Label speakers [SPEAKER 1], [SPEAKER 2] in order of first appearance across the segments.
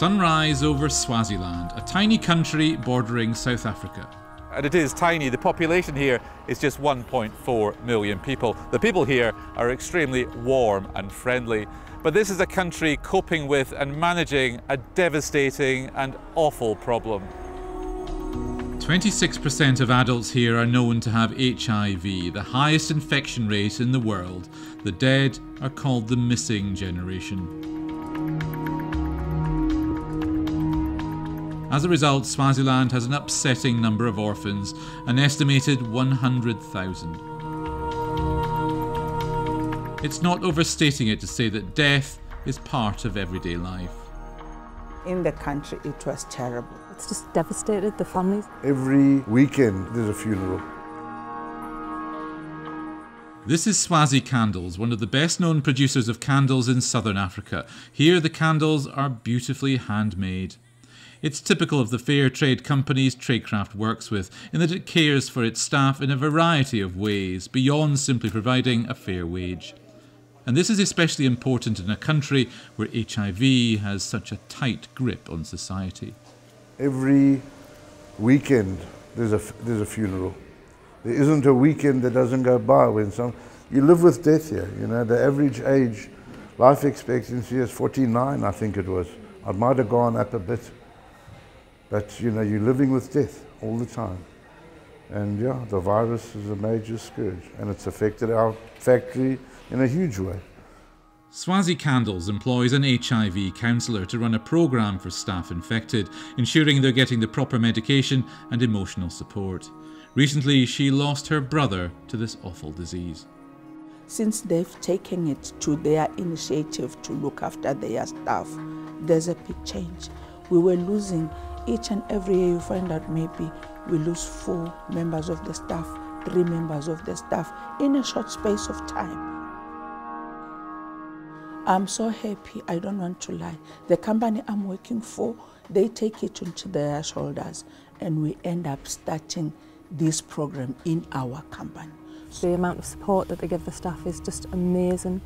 [SPEAKER 1] Sunrise over Swaziland, a tiny country bordering South Africa.
[SPEAKER 2] And it is tiny. The population here is just 1.4 million people. The people here are extremely warm and friendly. But this is a country coping with and managing a devastating and awful problem.
[SPEAKER 1] 26% of adults here are known to have HIV, the highest infection rate in the world. The dead are called the missing generation. As a result, Swaziland has an upsetting number of orphans, an estimated 100,000. It's not overstating it to say that death is part of everyday life.
[SPEAKER 3] In the country, it was terrible.
[SPEAKER 4] It's just devastated the families.
[SPEAKER 5] Every weekend there's a funeral.
[SPEAKER 1] This is Swazi Candles, one of the best known producers of candles in southern Africa. Here the candles are beautifully handmade. It's typical of the fair trade companies Traidcraft works with in that it cares for its staff in a variety of ways, beyond simply providing a fair wage. And this is especially important in a country where HIV has such a tight grip on society.
[SPEAKER 5] Every weekend there's a funeral. There isn't a weekend that doesn't go by when you live with death here. You know, the average age, life expectancy is 49, I think it was. I might have gone up a bit. But you know, you're living with death all the time. And yeah, the virus is a major scourge and it's affected our factory in a huge way.
[SPEAKER 1] Swazi Candles employs an HIV counsellor to run a programme for staff infected, ensuring they're getting the proper medication and emotional support. Recently, she lost her brother to this awful disease.
[SPEAKER 3] Since they've taken it to their initiative to look after their staff, there's a big change. We were losing each and every year. You find out maybe we lose 4 members of the staff, 3 members of the staff in a short space of time. I'm so happy, I don't want to lie. The company I'm working for, they take it onto their shoulders and we end up starting this program in our company.
[SPEAKER 4] The amount of support that they give the staff is just amazing.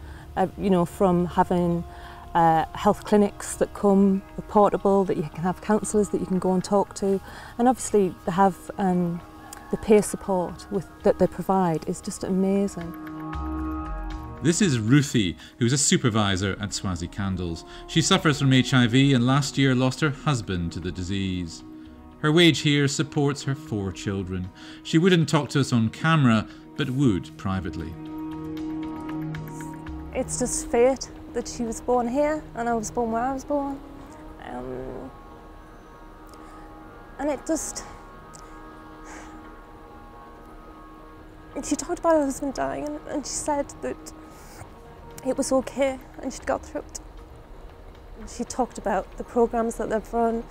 [SPEAKER 4] You know, from having health clinics that come portable, that you can have counsellors that you can go and talk to, and obviously they have the peer support that they provide is just amazing.
[SPEAKER 1] This is Ruthie, who's a supervisor at Swazi Candles. She suffers from HIV and last year lost her husband to the disease. Her wage here supports her 4 children. She wouldn't talk to us on camera, but would privately.
[SPEAKER 4] It's just fate that she was born here and I was born where I was born. And it just... She talked about her husband dying and she said that it was okay and she'd got through it. And she talked about the programmes that they've run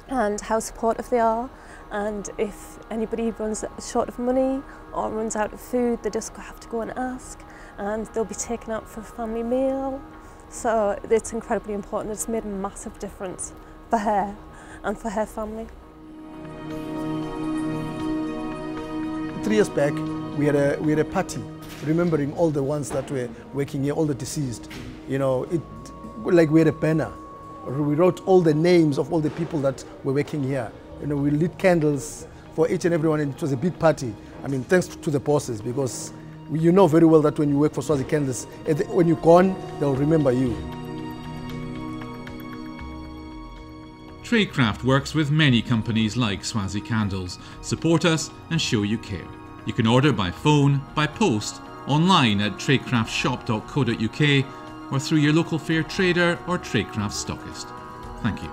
[SPEAKER 4] and how supportive they are, and if anybody runs short of money or runs out of food, they just have to go and ask, and they'll be taken out for a family meal. So it's incredibly important. It's made a massive difference for her and for her family.
[SPEAKER 6] 3 years back, we had a party remembering all the ones that were working here, all the deceased. You know, like we had a banner. We wrote all the names of all the people that were working here. You know, we lit candles for each and everyone, and it was a big party. I mean, thanks to the bosses, because you know very well that when you work for Swazi Candles, when you're gone, they'll remember you.
[SPEAKER 1] Traidcraft works with many companies like Swazi Candles. Support us and show you care. You can order by phone, by post, online at traidcraftshop.co.uk or through your local fair trader or Traidcraft stockist. Thank you.